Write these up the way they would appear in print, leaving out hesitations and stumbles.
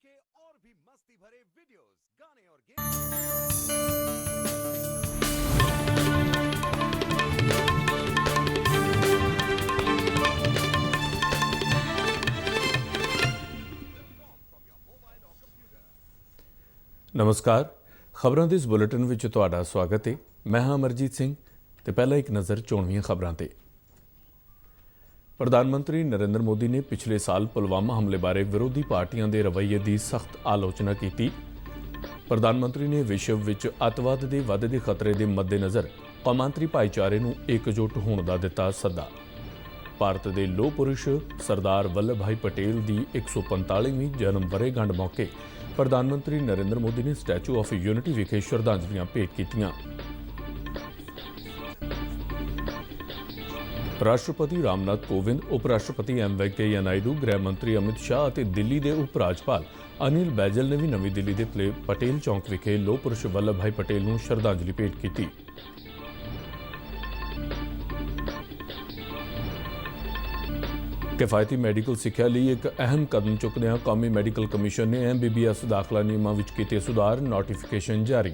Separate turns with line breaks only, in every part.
के और भी मस्ती भरे वीडियोस, गाने और गेम।
नमस्कार, खबरों के इस बुलेटिन में तुहाडा स्वागत है। मैं हाँ अमरजीत सिंह ते पहला एक नज़र चोणवीं खबरों ते। प्रधानमंत्री नरेंद्र मोदी ने पिछले साल पुलवामा हमले बारे विरोधी पार्टियां के रवैये की सख्त आलोचना की। प्रधानमंत्री ने विश्व विच अतवाद के वधदे खतरे के मद्देनज़र कौमांतरी भाईचारे नूं एकजुट होने का दिता सद्दा। भारत के लोह पुरुष सरदार वल्लभ भाई पटेल की 145वीं जन्म वर्षगांठ मौके प्रधानमंत्री नरेंद्र मोदी ने स्टैचू ऑफ यूनिटी विखे श्रद्धांजलियां भेंट कीतियां। राष्ट्रपति रामनाथ कोविंद, उप राष्ट्रपति एम वेंकैया नायडू, गृह मंत्री अमित शाह और दिल्ली के उप राज्यपाल अनिल बैजल ने भी नवी दिल्ली के पटेल चौक विखे लोह पुरुष वल्लभ भाई पटेल को श्रद्धांजलि भेंट की। किफायती मैडिकल सिक्ख्या लिए एक अहम कदम चुकदियां कौमी मैडिकल कमीशन ने MBBS दाखला नियमां विच कीते सुधार, नोटिफिकेशन जारी।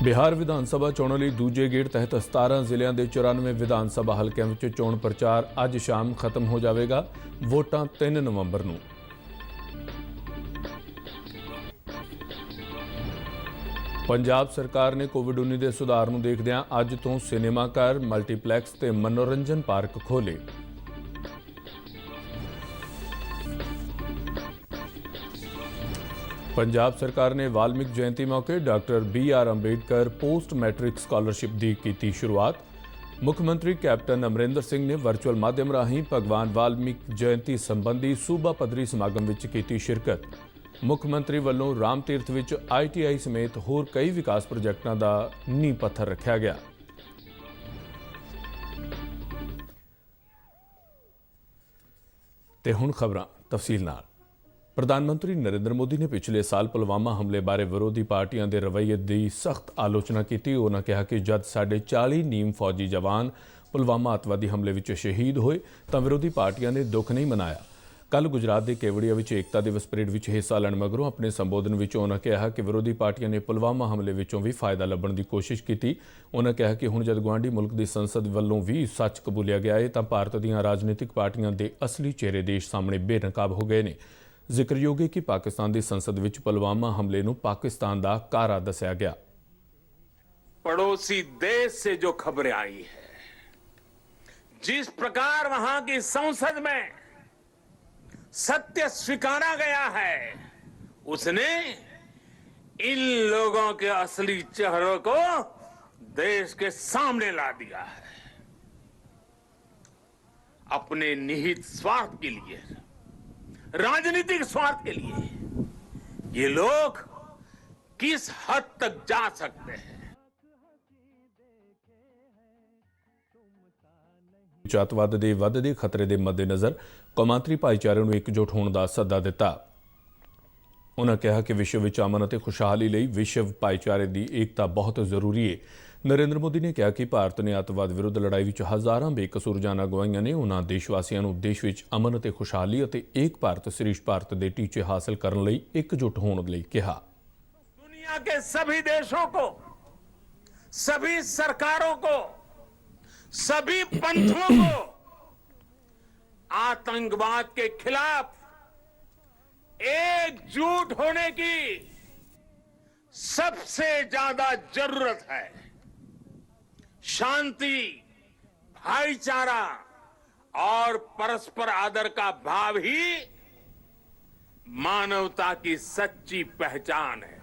बिहार विधान सभा चोणां लई दूजे गेड़ तहत 17 जिलिਆਂ ਦੇ 94 विधान सभा हलकिਆਂ ਵਿੱਚ चोण प्रचार ਅੱਜ शाम खत्म हो जाएगा। वोटां 3 नवंबर ਨੂੰ। पंजाब सरकार ने कोविड-19 के सुधार ਨੂੰ ਦੇਖਦਿਆਂ ਅੱਜ ਤੋਂ सिनेमा घर, मल्टीपलैक्स ਤੇ मनोरंजन पार्क खोले। पंजाब सरकार ने वाल्मीकि जयंती मौके doctor BR Ambedkar post matric scholarship की शुरुआत। मुख्यमंत्री कैप्टन अमरिंदर सिंह ने वर्चुअल माध्यम राही भगवान वाल्मीकि जयंती संबंधी सूबा पद्धरी समागम विच कीती शिरकत। मुख्यमंत्री वालों राम तीर्थ विच ITI समेत होर कई विकास प्रोजेक्टों का नींह पत्थर रखा गया। ते हुण खबरां तफसील नाल। प्रधानमंत्री नरेंद्र मोदी ने पिछले साल पुलवामा हमले बारे विरोधी पार्टियां के रवैये की सख्त आलोचना की। उन्होंने कहा कि जब साढ़े 40 नीम फौजी जवान पुलवामा अतवादी हमले में शहीद होए तो विरोधी पार्टियां ने दुख नहीं मनाया। कल गुजरात के केवड़िया में एकता दिवस परेड में हिस्सा लैण मगरों अपने संबोधन में उन्होंने कहा कि विरोधी पार्टियां ने पुलवामा हमले विचों भी फायदा लभण की कोशिश की। उन्होंने कहा कि हुण जद गुआढ़ी मुल्क की संसद वालों भी सच कबूलिया गया है तो भारत दीआं राजनीतिक पार्टियां के असली चेहरे देश सामने बेनकाब हो गए हैं। जिक्रयोग है कि पाकिस्तान की संसद विच पुलवामा हमले नूं पाकिस्तान का कारा दस्या गया।
पड़ोसी देश से जो खबरें आई है, जिस प्रकार वहां की संसद में सत्य स्वीकारा गया है, उसने इन लोगों के असली चेहरों को देश के सामने ला दिया है। अपने निहित स्वार्थ के लिए, राजनीतिक स्वार्थ के लिए ये लोग किस हद तक जा सकते हैं।
अतवाद के वधदे खतरे के मद्देनज़र कौमांतरी भाईचारे को एकजुट होने का सद्दा दिता। उन्होंने कहा कि विश्व में अमन और खुशहाली लिए विश्व भाईचारे की एकता बहुत जरूरी है। नरेंद्र मोदी ने कहा कि भारत ने अतवाद विरुद्ध लड़ाई में हज़ारां बेकसूर जानां गवाईਆਂ ने। उन्होंने देशवासियों को देश में अमन और खुशहाली और एक भारत श्रेष्ठ भारत के टीचे हासिल करने लिए एकजुट होने के लिए कहा।
दुनिया के सभी देशों को, सभी सरकारों को, सभी पंथों को आतंकवाद के खिलाफ एकजुट होने की सबसे ज्यादा जरूरत है। शांति, भाईचारा और परस्पर आदर का भाव ही मानवता की सच्ची पहचान है।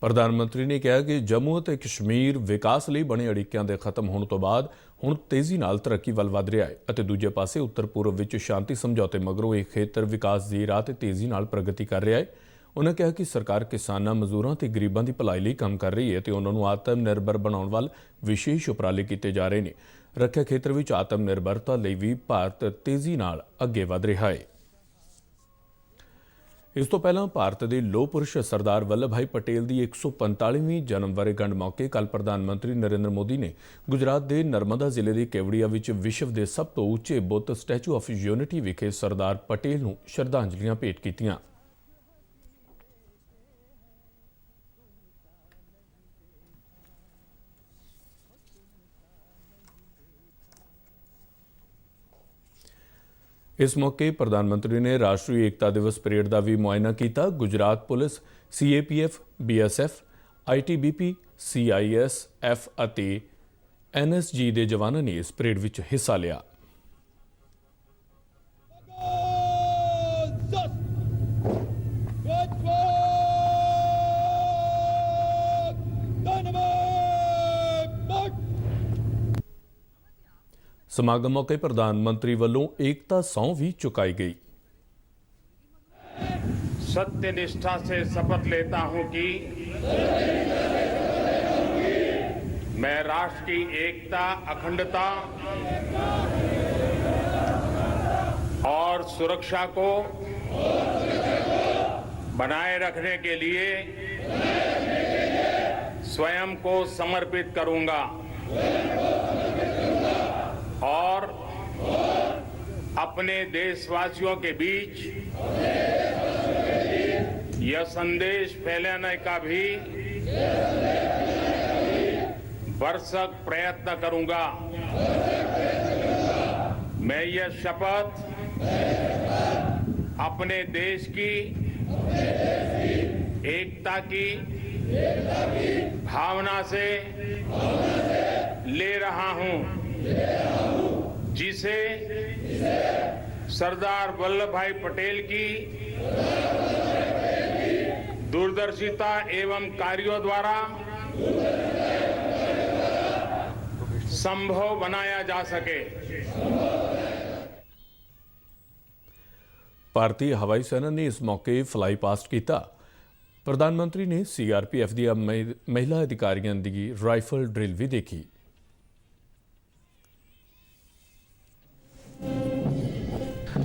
प्रधानमंत्री ने कहा कि जम्मू और कश्मीर विकास लिए बने अड़िक्यां के खत्म होने तो बाद हुण तेजी नाल तरक्की वल वध रहा है और दूजे पासे उत्तर पूर्व विच शांति समझौते मगरों यह खेतर विकास की राह ते तेजी नाल प्रगति कर रहा है। उन्होंने कहा कि सरकार किसानों, मजदूरों और गरीबों की भलाई लिए काम कर रही है तो उन्होंने आत्मनिर्भर बनाने वाल विशेष उपराले किए जा रहे हैं। रक्षा खेत्र में आत्मनिर्भरता लिए भी भारत तेजी नाल अगे वध रहा है। ਇਸ ਤੋਂ ਪਹਿਲਾਂ ਭਾਰਤ ਦੇ ਲੋਹ ਪੁਰਸ਼ ਸਰਦਾਰ ਵੱਲਭ ਭਾਈ ਪਟੇਲ ਦੀ 145ਵੀਂ ਜਨਮ ਵਰ੍ਹੇਗੰਢ ਮੌਕੇ ਕੱਲ੍ਹ ਪ੍ਰਧਾਨ ਮੰਤਰੀ ਨਰਿੰਦਰ ਮੋਦੀ ਨੇ ਗੁਜਰਾਤ ਦੇ ਨਰਮਦਾ ਜ਼ਿਲ੍ਹੇ ਦੇ ਕੇਵੜੀਆ ਵਿੱਚ ਵਿਸ਼ਵ ਦੇ ਸਭ ਤੋਂ ਉੱਚੇ ਬੁੱਤ ਸਟੈਚੂ ਆਫ ਯੂਨਿਟੀ ਵਿਖੇ ਸਰਦਾਰ ਪਟੇਲ ਨੂੰ ਸ਼ਰਧਾਂਜਲੀਆਂ ਭੇਟ ਕੀਤੀਆਂ। इस मौके प्रधानमंत्री ने राष्ट्रीय एकता दिवस परेड का भी मुआयना किया। Gujarat police, CAPF, BSF, ITBP, CISF और NSG के जवानों ने इस परेड में हिस्सा लिया। समागम मौके प्रधानमंत्री वालों एकता सौं भी चुकाई गई।
सत्य निष्ठा से शपथ लेता हूं कि मैं राष्ट्र की एकता, अखंडता और सुरक्षा को बनाए रखने के लिए स्वयं को समर्पित करूंगा और अपने देशवासियों के बीच यह संदेश फैलाने का भी भरसक प्रयत्न करूंगा। मैं यह शपथ अपने देश की एकता की भावना से ले रहा हूं, जिसे सरदार वल्लभ भाई पटेल की दूरदर्शिता एवं कार्यों द्वारा संभव बनाया जा सके।
भारतीय हवाई सेना ने इस मौके फ्लाई पास्ट किया। प्रधानमंत्री ने CRPF दी महिला अधिकारियों की राइफल ड्रिल भी देखी।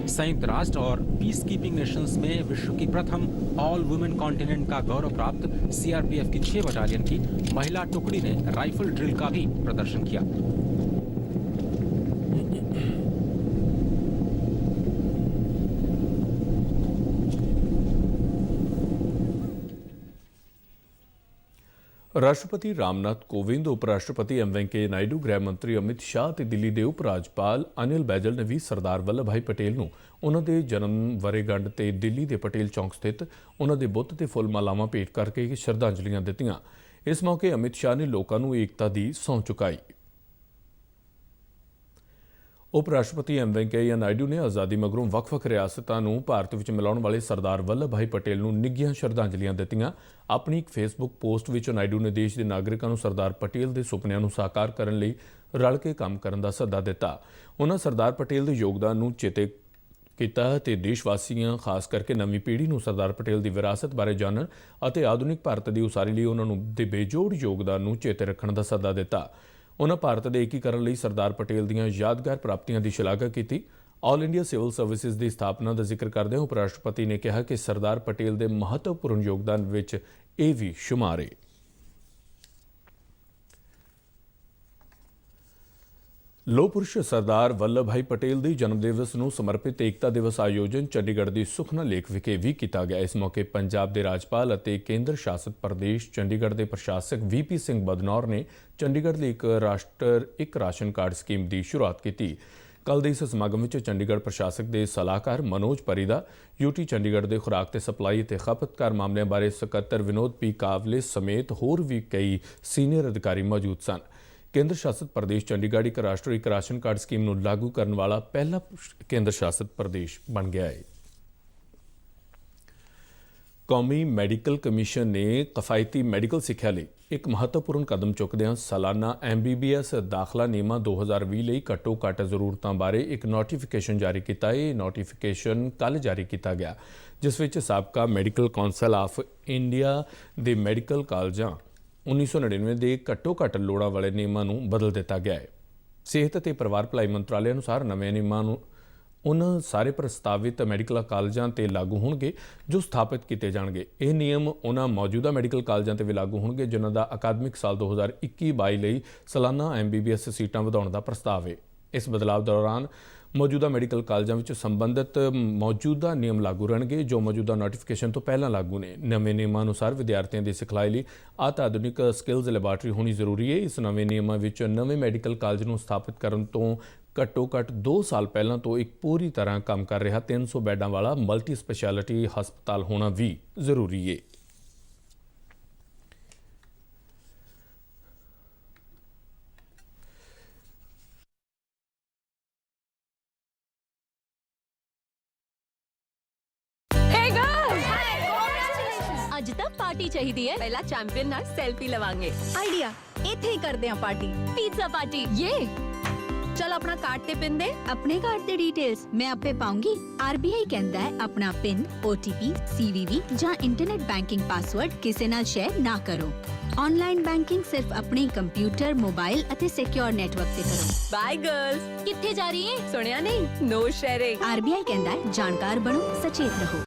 संयुक्त राष्ट्र और पीस कीपिंग नेशंस में विश्व की प्रथम ऑल वुमेन कॉन्टिनेंट का गौरव प्राप्त CRPF की 6 बटालियन की महिला टुकड़ी ने राइफल ड्रिल का भी प्रदर्शन किया।
राष्ट्रपति रामनाथ कोविंद, उपराष्ट्रपति एम वेंकैया नायडू, गृह मंत्री अमित शाह ते दिल्ली के उप राज्यपाल अनिल बैजल ने भी सरदार वल्लभ भाई पटेल नूं उन्हां दे जन्म वरेगंढ ते दिल्ली के पटेल चौक स्थित उन्हां दे बुੱਤ ते फुੱਲ मालावां भेंट करके श्रद्धांजलियां दित्तियां। इस मौके अमित शाह ने लोकां नूं एकता दी सौं चुकाई। उप राष्ट्रपति एम वेंकैया नायडू ने आज़ादी मगरों ਵੱਖ-ਵੱਖ रियासतों नूं भारत विच मिलाउण वाले सरदार वल्लभ भाई पटेल नूं निੱਘੀਆਂ श्रद्धांजलियां दित्तियां। अपनी एक फेसबुक पोस्ट विच नायडू ने देश के नागरिकों नूं सरदार पटेल के सुपनिਆਂ नूं साकार करन लई रल के काम करन दा सੱਦਾ दिता। उन्हां सरदार पटेल के योगदान नूं चेते किया ते देशवासियों खास करके नवीं पीढ़ी नूं सरदार पटेल की विरासत बारे जानन अते आधुनिक भारत की उसारी लई उन्हां नूं दे बेजोड़ योगदान नूं चेते रखण दा सੱਦਾ दिता। उन्होंने भारत के एकीकरण लई सरदार पटेल दीयां यादगार प्राप्तियां की शलाघा की। ऑल इंडिया सिविल सर्विसिज की स्थापना का जिक्र करदे उप राष्ट्रपति ने कहा कि सरदार पटेल के महत्वपूर्ण योगदान विच यह भी शुमार है। लोह पुरुष सरदार वल्लभ भाई पटेल के जन्म दिवस को समर्पित एकता दिवस आयोजन चंडीगढ़ की सुखना लेक विखे भी किया गया। इस मौके पंजाब के राज्यपाल और केंद्र शासित प्रदेश चंडीगढ़ के प्रशासक VP सिंह बदनौर ने चंडीगढ़ की एक राष्ट्र एक राशन कार्ड स्कीम की शुरुआत की। कल के इस समागम में चंडीगढ़ प्रशासक के सलाहकार मनोज परीदा, UT चंडीगढ़ के खुराक ते सप्लाई ते खपतकार मामलों बारे सकत्तर विनोद P कावले समेत होर भी कई सीनियर अधिकारी मौजूद सन। केंद्र शासित प्रदेश चंडीगढ़ एक राष्ट्र एक राशन कार्ड स्कीम नूं लागू करने वाला पहला केंद्र शासित प्रदेश बन गया है। कौमी मैडिकल कमीशन ने कफायती मैडिकल सिक्ख्या लई एक महत्वपूर्ण कदम चुकदिआं सालाना MBBS दाखला नियमां 2020 लई घट्टो घੱਟ ਜ਼ਰੂਰਤਾਂ बारे एक नोटिफिकेशन जारी किया। यह नोटिफिकेशन कल जारी किया गया, जिस विच साबका मैडिकल कौंसल ऑफ इंडिया दे मैडिकल कालजां 1999 के घट्टो घੱਟ लोड़ां वाले नियमां नूं बदल दिता गया है। सेहत ते परिवार भलाई मंत्रालय अनुसार नਵੇਂ नियमां नूं ਉਹਨਾਂ ਸਾਰੇ ਪ੍ਰਸਤਾਵਿਤ ਮੈਡੀਕਲ ਕਾਲਜਾਂ ਤੇ ਲਾਗੂ ਹੋਣਗੇ ਜੋ ਸਥਾਪਿਤ ਕੀਤੇ ਜਾਣਗੇ। ਇਹ ਨਿਯਮ ਉਹਨਾਂ ਮੌਜੂਦਾ ਮੈਡੀਕਲ ਕਾਲਜਾਂ ਤੇ ਵੀ ਲਾਗੂ ਹੋਣਗੇ ਜਿਨ੍ਹਾਂ ਦਾ ਅਕਾਦਮਿਕ ਸਾਲ 2021-22 ਲਈ ਸਾਲਾਨਾ MBBS ਸੀਟਾਂ ਵਧਾਉਣ ਦਾ ਪ੍ਰਸਤਾਵ ਹੈ। ਇਸ ਬਦਲਾਅ ਦੌਰਾਨ ਮੌਜੂਦਾ ਮੈਡੀਕਲ ਕਾਲਜਾਂ ਵਿੱਚ ਸੰਬੰਧਿਤ ਮੌਜੂਦਾ ਨਿਯਮ ਲਾਗੂ ਰਹਿਣਗੇ ਜੋ ਮੌਜੂਦਾ ਨੋਟੀਫਿਕੇਸ਼ਨ ਤੋਂ ਪਹਿਲਾਂ ਲਾਗੂ ਨੇ। ਨਵੇਂ ਨਿਯਮਾਂ ਅਨੁਸਾਰ ਵਿਦਿਆਰਥੀਆਂ ਦੀ ਸਿਖਲਾਈ ਲਈ ਅਤਿਆਧੁਨਿਕ ਸਕਿੱਲਜ਼ ਲੈਬਾਰਟਰੀ ਹੋਣੀ ਜ਼ਰੂਰੀ ਹੈ। ਇਸ ਨਵੇਂ ਨਿਯਮਾਂ ਵਿੱਚ ਨਵੇਂ ਮੈਡੀਕਲ ਕਾਲਜ ਨੂੰ ਸਥਾਪਿਤ ਕਰਨ ਤੋਂ ਘੱਟੋ-ਘੱਟ 2 ਸਾਲ ਪਹਿਲਾਂ ਤੋਂ ਇੱਕ ਪੂਰੀ ਤਰ੍ਹਾਂ ਕੰਮ ਕਰ ਰਿਹਾ 300 ਬੈੱਡਾਂ ਵਾਲਾ ਮਲਟੀ ਸਪੈਸ਼ਲਿਟੀ ਹਸਪਤਾਲ ਹੋਣਾ ਵੀ ਜ਼ਰੂਰੀ ਹੈ।
ਅੱਜ ਤਾਂ ਪਾਰਟੀ ਚਾਹੀਦੀ ਹੈ।
ਪਹਿਲਾਂ ਚੈਂਪੀਅਨ ਨਾਲ ਸੈਲਫੀ ਲਵਾਂਗੇ।
ਆਈਡੀਆ, ਇੱਥੇ ਹੀ ਕਰਦੇ ਹਾਂ ਪਾਰਟੀ। Pizza party.
ये चल अपना कार्ड ते पिन दे।
ਆਪਣੇ ਕਾਰਡ ਦੇ ਡਿਟੇਲਸ ਮੈਂ ਆਪੇ ਪਾਉਂਗੀ। ਆਰਬੀਆਈ ਕਹਿੰਦਾ ਹੈ ਆਪਣਾ ਪਿਨ, OTP, CVV ਜਾਂ ਇੰਟਰਨੈਟ ਬੈਂਕਿੰਗ ਪਾਸਵਰਡ ਕਿਸੇ ਨਾਲ ਸ਼ੇਅਰ ਨਾ ਕਰੋ। ਆਨਲਾਈਨ ਬੈਂਕਿੰਗ ਸਿਰਫ ਆਪਣੇ ਕੰਪਿਊਟਰ, ਮੋਬਾਈਲ ਅਤੇ ਸਿਕਿਉਰ ਨੈਟਵਰਕ ਤੇ ਕਰੋ।
Bye girls.
ਕਿੱਥੇ ਜਾ ਰਹੀ ਹੈ?
सुनिया नहीं, नो शेयरिंग।
ਆਰਬੀਆਈ ਕਹਿੰਦਾ ਹੈ ਜਾਣਕਾਰ ਬਣੋ, ਸਚੇਤ ਰਹੋ।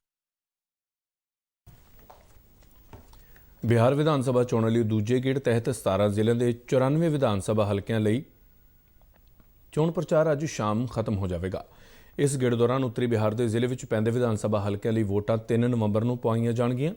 ਬਿਹਾਰ ਵਿਧਾਨ ਸਭਾ ਚੋਣਾਂ ਲਈ ਦੂਜੇ ਗੇੜ ਤਹਿਤ 17 ਜ਼ਿਲ੍ਹਿਆਂ ਦੇ 94 ਵਿਧਾਨ ਸਭਾ ਹਲਕਿਆਂ ਲਈ ਚੋਣ ਪ੍ਰਚਾਰ ਅੱਜ ਸ਼ਾਮ ਖਤਮ ਹੋ ਜਾਵੇਗਾ। ਇਸ ਗੇੜ ਦੌਰਾਨ ਉੱਤਰੀ ਬਿਹਾਰ ਦੇ ਜ਼ਿਲ੍ਹੇ ਵਿੱਚ ਪੈਂਦੇ ਵਿਧਾਨ ਸਭਾ ਹਲਕਿਆਂ ਲਈ ਵੋਟਾਂ 3 ਨਵੰਬਰ ਨੂੰ ਪਾਈਆਂ ਜਾਣਗੀਆਂ।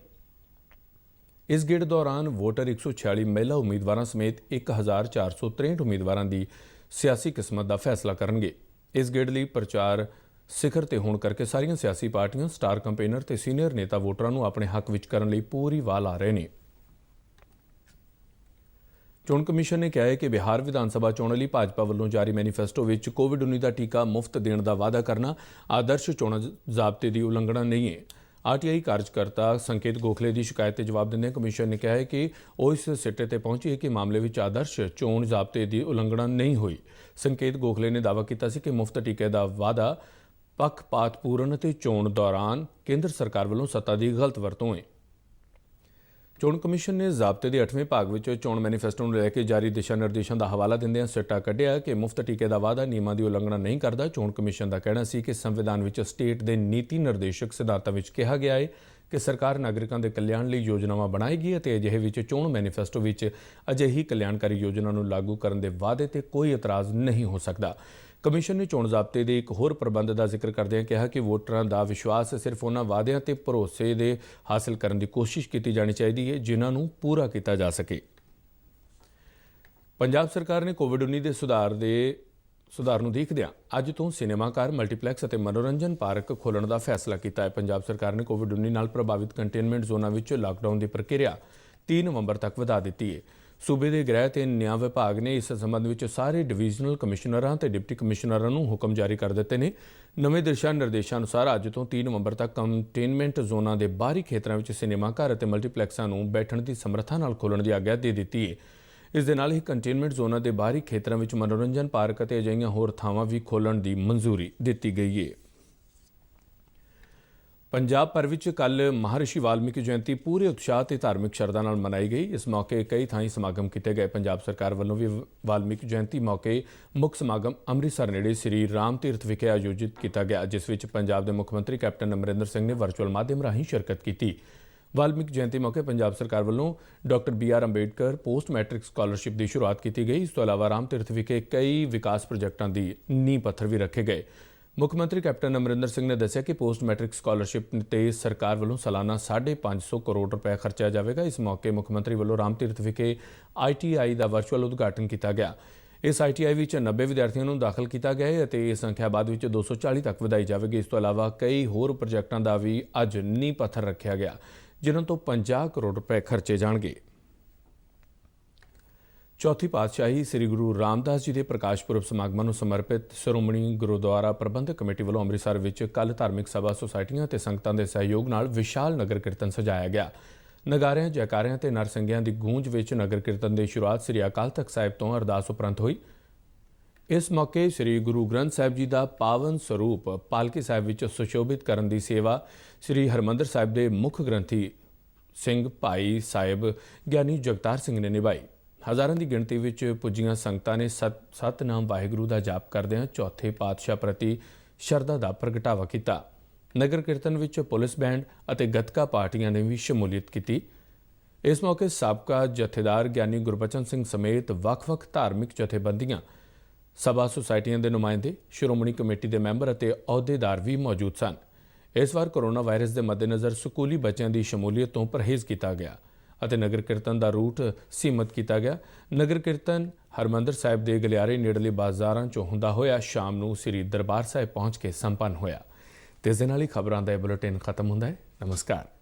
ਇਸ ਗੇੜ ਦੌਰਾਨ ਵੋਟਰ 146 ਮਹਿਲਾ ਉਮੀਦਵਾਰਾਂ ਸਮੇਤ 1463 ਉਮੀਦਵਾਰਾਂ ਦੀ ਸਿਆਸੀ ਕਿਸਮਤ ਦਾ ਫੈਸਲਾ ਕਰਨਗੇ। ਇਸ ਗੇੜ ਲਈ ਪ੍ਰਚਾਰ ਸਿਖਰ ਤੇ ਹੋਣ ਕਰਕੇ ਸਾਰੀਆਂ ਸਿਆਸੀ ਪਾਰਟੀਆਂ, ਸਟਾਰ ਕੰਪੇਨਰ ਤੇ ਸੀਨੀਅਰ ਨੇਤਾ ਵੋਟਰਾਂ ਨੂੰ ਆਪਣੇ ਹੱਕ ਵਿੱਚ ਕਰਨ ਲਈ ਪੂਰੀ ਵਾਹ ਲਾ ਰਹੇ ਨੇ। ਚੋਣ ਕਮਿਸ਼ਨ ਨੇ ਕਿਹਾ ਹੈ ਕਿ ਬਿਹਾਰ ਵਿਧਾਨ ਸਭਾ ਚੋਣਾਂ ਲਈ ਭਾਜਪਾ ਵੱਲੋਂ ਜਾਰੀ ਮੈਨੀਫੈਸਟੋ ਵਿੱਚ ਕੋਵਿਡ-19 ਦਾ ਟੀਕਾ ਮੁਫਤ ਦੇਣ ਦਾ ਵਾਅਦਾ ਕਰਨਾ ਆਦਰਸ਼ ਚੋਣਾਂ ਜ਼ਾਬਤੇ ਦੀ ਉਲੰਘਣਾ ਨਹੀਂ ਹੈ। ਆਰਟੀਆਈ ਕਾਰਜਕਰਤਾ ਸੰਕੇਤ ਗੋਖਲੇ ਦੀ ਸ਼ਿਕਾਇਤ ਤੇ ਜਵਾਬ ਦਿੰਦਿਆਂ ਕਮਿਸ਼ਨ ਨੇ ਕਿਹਾ ਹੈ ਕਿ ਉਹ ਇਸ ਸਿੱਟੇ ਤੇ ਪਹੁੰਚੀ ਹੈ ਕਿ ਮਾਮਲੇ ਵਿੱਚ ਆਦਰਸ਼ ਚੋਣ ਜ਼ਾਬਤੇ ਦੀ ਉਲੰਘਣਾ ਨਹੀਂ ਹੋਈ। ਸੰਕੇਤ ਗੋਖਲੇ ਨੇ ਦਾਅਵਾ ਕੀਤਾ ਸੀ ਕਿ ਮੁਫਤ ਟੀਕੇ ਦਾ ਵਾਅਦਾ ਪੱਖਪਾਤਪੂਰਨ ਅਤੇ ਚੋਣ ਦੌਰਾਨ ਕੇਂਦਰ ਸਰਕਾਰ ਵੱਲੋਂ ਸੱਤਾ ਦੀ ਗਲਤ ਵਰਤੋਂ ਹੈ। ਚੋਣ ਕਮਿਸ਼ਨ ਨੇ ਜ਼ਾਬਤੇ ਦੇ 8ਵੇਂ ਭਾਗ ਵਿੱਚ ਚੋਣ ਮੈਨੀਫੈਸਟੋ ਨੂੰ ਲੈ ਕੇ ਜਾਰੀ ਦਿਸ਼ਾ ਨਿਰਦੇਸ਼ਾਂ ਦਾ ਹਵਾਲਾ ਦਿੰਦਿਆਂ ਸਿੱਟਾ ਕੱਢਿਆ ਕਿ ਮੁਫਤ ਟੀਕੇ ਦਾ ਵਾਅਦਾ ਨਿਯਮਾਂ ਦੀ ਉਲੰਘਣਾ ਨਹੀਂ ਕਰਦਾ। ਚੋਣ ਕਮਿਸ਼ਨ ਦਾ ਕਹਿਣਾ ਸੀ ਕਿ ਸੰਵਿਧਾਨ ਵਿੱਚ ਸਟੇਟ ਦੇ ਨੀਤੀ ਨਿਰਦੇਸ਼ਕ ਸਿਧਾਂਤਾਂ ਵਿੱਚ ਕਿਹਾ ਗਿਆ ਹੈ ਕਿ ਸਰਕਾਰ ਨਾਗਰਿਕਾਂ ਦੇ ਕਲਿਆਣ ਲਈ ਯੋਜਨਾਵਾਂ ਬਣਾਏਗੀ ਅਤੇ ਅਜਿਹੇ ਵਿੱਚ ਚੋਣ ਮੈਨੀਫੈਸਟੋ ਵਿੱਚ ਅਜਿਹੀ ਕਲਿਆਣਕਾਰੀ ਯੋਜਨਾ ਨੂੰ ਲਾਗੂ ਕਰਨ ਦੇ ਵਾਅਦੇ ਤੇ ਕੋਈ ਇਤਰਾਜ਼ ਨਹੀਂ ਹੋ ਸਕਦਾ। ਕਮਿਸ਼ਨ ਨੇ ਚੋਣ ਜ਼ਾਬਤੇ ਦੇ ਇੱਕ ਹੋਰ ਪ੍ਰਬੰਧ ਦਾ ਜ਼ਿਕਰ ਕਰਦਿਆਂ ਕਿਹਾ ਕਿ ਵੋਟਰਾਂ ਦਾ ਵਿਸ਼ਵਾਸ ਸਿਰਫ ਉਹਨਾਂ ਵਾਅਦਿਆਂ ਤੇ ਭਰੋਸੇ ਦੇ ਹਾਸਲ ਕਰਨ ਦੀ ਕੋਸ਼ਿਸ਼ ਕੀਤੀ ਜਾਣੀ ਚਾਹੀਦੀ ਹੈ ਜਿਨ੍ਹਾਂ ਨੂੰ ਪੂਰਾ ਕੀਤਾ ਜਾ ਸਕੇ। ਪੰਜਾਬ ਸਰਕਾਰ ਨੇ ਕੋਵਿਡ-19 ਦੇ ਸੁਧਾਰ ਨੂੰ ਦੇਖਦਿਆਂ ਅੱਜ ਤੋਂ ਸਿਨੇਮਾਘਰ, ਮਲਟੀਪਲੈਕਸ ਅਤੇ ਮਨੋਰੰਜਨ ਪਾਰਕ ਖੋਲ੍ਹਣ ਦਾ ਫੈਸਲਾ ਕੀਤਾ ਹੈ। ਪੰਜਾਬ ਸਰਕਾਰ ਨੇ ਕੋਵਿਡ-19 ਨਾਲ ਪ੍ਰਭਾਵਿਤ ਕੰਟੇਨਮੈਂਟ ਜ਼ੋਨਾਂ ਵਿੱਚ ਲਾਕਡਾਊਨ ਦੀ ਪ੍ਰਕਿਰਿਆ 3 ਨਵੰਬਰ ਤੱਕ ਵਧਾ ਦਿੱਤੀ ਹੈ। ਸੂਬੇ ਦੇ ਗ੍ਰਹਿ ਤੇ ਨਿਆਂ ਵਿਭਾਗ ਨੇ ਇਸ ਸੰਬੰਧ ਵਿੱਚ ਸਾਰੇ ਡਿਵੀਜ਼ਨਲ ਕਮਿਸ਼ਨਰਾਂ ਤੇ ਡਿਪਟੀ ਕਮਿਸ਼ਨਰਾਂ ਨੂੰ ਹੁਕਮ ਜਾਰੀ ਕਰ ਦਿੱਤੇ ਨੇ। ਨਵੇਂ ਦਿਸ਼ਾ ਨਿਰਦੇਸ਼ਾਂ ਅਨੁਸਾਰ ਅੱਜ ਤੋਂ 3 ਨਵੰਬਰ ਤੱਕ ਕੰਟੇਨਮੈਂਟ ਜ਼ੋਨਾਂ ਦੇ ਬਾਹਰੀ ਖੇਤਰਾਂ ਵਿੱਚ ਸਿਨੇਮਾਘਰ ਅਤੇ ਮਲਟੀਪਲੈਕਸਾਂ ਨੂੰ ਬੈਠਣ ਦੀ ਸਮਰੱਥਾ ਨਾਲ ਖੋਲ੍ਹਣ ਦੀ ਆਗਿਆ ਦੇ ਦਿੱਤੀ ਹੈ। ਇਸ ਦੇ ਨਾਲ ਹੀ ਕੰਟੇਨਮੈਂਟ ਜ਼ੋਨਾਂ ਦੇ ਬਾਹਰੀ ਖੇਤਰਾਂ ਵਿੱਚ ਮਨੋਰੰਜਨ ਪਾਰਕ ਅਤੇ ਅਜਿਹੀਆਂ ਹੋਰ ਥਾਵਾਂ ਵੀ ਖੋਲ੍ਹਣ ਦੀ ਮਨਜ਼ੂਰੀ ਦਿੱਤੀ ਗਈ ਹੈ। ਪੰਜਾਬ ਭਰ ਵਿੱਚ ਕੱਲ੍ਹ ਮਹਾਰਿਸ਼ੀ ਵਾਲਮੀਕੀ ਜਯੰਤੀ ਪੂਰੇ ਉਤਸ਼ਾਹ ਤੇ ਧਾਰਮਿਕ ਸ਼ਰਧਾ ਨਾਲ ਮਨਾਈ ਗਈ। ਇਸ ਮੌਕੇ ਕਈ ਥਾਈਂ ਸਮਾਗਮ ਕੀਤੇ ਗਏ। ਪੰਜਾਬ ਸਰਕਾਰ ਵੱਲੋਂ ਵੀ ਵਾਲਮੀਕੀ ਜਯੰਤੀ ਮੌਕੇ ਮੁੱਖ ਸਮਾਗਮ ਅੰਮ੍ਰਿਤਸਰ ਨੇੜੇ ਸ੍ਰੀ ਰਾਮ ਤੀਰਥ ਵਿਖੇ ਆਯੋਜਿਤ ਕੀਤਾ ਗਿਆ, ਜਿਸ ਵਿੱਚ ਪੰਜਾਬ ਦੇ ਮੁੱਖ ਮੰਤਰੀ ਕੈਪਟਨ ਅਮਰਿੰਦਰ ਸਿੰਘ ਨੇ ਵਰਚੁਅਲ ਮਾਧਿਅਮ ਰਾਹੀਂ ਸ਼ਿਰਕਤ ਕੀਤੀ। ਵਾਲਮੀਕੀ ਜਯੰਤੀ ਮੌਕੇ ਪੰਜਾਬ ਸਰਕਾਰ ਵੱਲੋਂ doctor BR Ambedkar post matric scholarship ਦੀ ਸ਼ੁਰੂਆਤ ਕੀਤੀ ਗਈ। ਇਸ ਤੋਂ ਇਲਾਵਾ ਰਾਮ ਤੀਰਥ ਵਿਖੇ ਕਈ ਵਿਕਾਸ ਪ੍ਰੋਜੈਕਟਾਂ ਦੀ ਨੀਂਹ ਪੱਥਰ ਵੀ ਰੱਖੇ ਗਏ। ਮੁੱਖ ਮੰਤਰੀ ਕੈਪਟਨ ਅਮਰਿੰਦਰ ਸਿੰਘ ਨੇ ਦੱਸਿਆ ਕਿ ਪੋਸਟ ਮੈਟ੍ਰਿਕ ਸਕਾਲਰਸ਼ਿਪ ਤੇ ਸਰਕਾਰ ਵੱਲੋਂ ਸਾਲਾਨਾ 550 ਕਰੋੜ ਰੁਪਏ ਖਰਚਿਆ ਜਾਵੇਗਾ। ਇਸ ਮੌਕੇ ਮੁੱਖ ਮੰਤਰੀ ਵੱਲੋਂ ਰਾਮ ਤੀਰਥ ਵਿਖੇ ITI ਦਾ ਵਰਚੁਅਲ ਉਦਘਾਟਨ ਕੀਤਾ ਗਿਆ। ਇਸ ITI ਵਿੱਚ 90 ਵਿਦਿਆਰਥੀਆਂ ਨੂੰ ਦਾਖਲ ਕੀਤਾ ਗਿਆ ਹੈ ਅਤੇ ਇਹ ਸੰਖਿਆ ਬਾਅਦ ਵਿੱਚ 240 ਤੱਕ ਵਧਾਈ ਜਾਵੇਗੀ। ਇਸ ਤੋਂ ਇਲਾਵਾ ਕਈ ਹੋਰ ਪ੍ਰੋਜੈਕਟਾਂ ਦਾ ਵੀ ਅੱਜ ਨੀਂਹ ਪੱਥਰ ਰੱਖਿਆ ਗਿਆ, ਜਿਨ੍ਹਾਂ ਤੋਂ 50 ਕਰੋੜ ਰੁਪਏ ਖਰਚੇ ਜਾਣਗੇ। ਚੌਥੀ ਪਾਤਸ਼ਾਹੀ ਸ੍ਰੀ ਗੁਰੂ ਰਾਮਦਾਸ ਜੀ ਦੇ ਪ੍ਰਕਾਸ਼ ਪੁਰਬ ਸਮਾਗਮਾਂ ਨੂੰ ਸਮਰਪਿਤ ਸ਼੍ਰੋਮਣੀ ਗੁਰਦੁਆਰਾ ਪ੍ਰਬੰਧਕ ਕਮੇਟੀ ਵੱਲੋਂ ਅੰਮ੍ਰਿਤਸਰ ਵਿੱਚ ਕੱਲ੍ਹ ਧਾਰਮਿਕ ਸਭਾ, ਸੁਸਾਇਟੀਆਂ ਅਤੇ ਸੰਗਤਾਂ ਦੇ ਸਹਿਯੋਗ ਨਾਲ ਵਿਸ਼ਾਲ ਨਗਰ ਕੀਰਤਨ ਸਜਾਇਆ ਗਿਆ। ਨਗਾਰਿਆਂ, ਜੈਕਾਰਿਆਂ ਤੇ ਨਰਸੰਗੀਆਂ ਦੀ ਗੂੰਜ ਵਿੱਚ ਨਗਰ ਕੀਰਤਨ ਦੀ ਸ਼ੁਰੂਆਤ ਸ੍ਰੀ ਅਕਾਲ ਤਖਤ ਸਾਹਿਬ ਤੋਂ ਅਰਦਾਸ ਉਪਰੰਤ ਹੋਈ। ਇਸ ਮੌਕੇ ਸ੍ਰੀ ਗੁਰੂ ਗ੍ਰੰਥ ਸਾਹਿਬ ਜੀ ਦਾ ਪਾਵਨ ਸਰੂਪ ਪਾਲਕੀ ਸਾਹਿਬ ਵਿੱਚ ਸੁਸ਼ੋਭਿਤ ਕਰਨ ਦੀ ਸੇਵਾ ਸ੍ਰੀ ਹਰਿਮੰਦਰ ਸਾਹਿਬ ਦੇ ਮੁੱਖ ਗ੍ਰੰਥੀ ਸਿੰਘ ਭਾਈ ਸਾਹਿਬ ਗਿਆਨੀ ਜਗਤਾਰ ਸਿੰਘ ਨੇ ਨਿਭਾਈ। ਹਜ਼ਾਰਾਂ ਦੀ ਗਿਣਤੀ ਵਿੱਚ ਪੁੱਜੀਆਂ ਸੰਗਤਾਂ ਨੇ ਸਤਿਨਾਮ ਵਾਹਿਗੁਰੂ ਦਾ ਜਾਪ ਕਰਦਿਆਂ ਚੌਥੇ ਪਾਤਸ਼ਾਹ ਪ੍ਰਤੀ ਸ਼ਰਧਾ ਦਾ ਪ੍ਰਗਟਾਵਾ ਕੀਤਾ। ਨਗਰ ਕੀਰਤਨ ਵਿੱਚ ਪੁਲਿਸ ਬੈਂਡ ਅਤੇ ਗੱਤਕਾ ਪਾਰਟੀਆਂ ਨੇ ਵੀ ਸ਼ਮੂਲੀਅਤ ਕੀਤੀ। ਇਸ ਮੌਕੇ ਸਾਬਕਾ ਜਥੇਦਾਰ ਗਿਆਨੀ ਗੁਰਬਚਨ ਸਿੰਘ ਸਮੇਤ ਵੱਖ-ਵੱਖ ਧਾਰਮਿਕ ਜਥੇਬੰਦੀਆਂ, ਸਭਾ ਸੁਸਾਇਟੀਆਂ ਦੇ ਨੁਮਾਇੰਦੇ, ਸ਼੍ਰੋਮਣੀ ਕਮੇਟੀ ਦੇ ਮੈਂਬਰ ਅਤੇ ਅਹੁਦੇਦਾਰ ਵੀ ਮੌਜੂਦ ਸਨ। ਇਸ ਵਾਰ ਕੋਰੋਨਾ ਵਾਇਰਸ ਦੇ ਮੱਦੇਨਜ਼ਰ ਸਕੂਲੀ ਬੱਚਿਆਂ ਦੀ ਸ਼ਮੂਲੀਅਤ ਤੋਂ ਪਰਹੇਜ਼ ਕੀਤਾ ਗਿਆ ਅਤੇ ਨਗਰ ਕੀਰਤਨ ਦਾ ਰੂਟ ਸੀਮਤ ਕੀਤਾ ਗਿਆ। ਨਗਰ ਕੀਰਤਨ ਹਰਮੰਦਰ ਸਾਹਿਬ ਦੇ ਗਲਿਆਰੇ ਨੇੜਲੇ ਬਾਜ਼ਾਰਾਂ 'ਚੋਂ ਹੁੰਦਾ ਹੋਇਆ ਸ਼ਾਮ ਨੂੰ ਸ੍ਰੀ ਦਰਬਾਰ ਸਾਹਿਬ ਪਹੁੰਚ ਕੇ ਸੰਪੰਨ ਹੋਇਆ। ਤੇ ਇਸ ਦੇ ਨਾਲ ਹੀ ਖਬਰਾਂ ਦਾ ਇਹ ਬੁਲੇਟਿਨ ਖਤਮ ਹੁੰਦਾ ਹੈ। ਨਮਸਕਾਰ।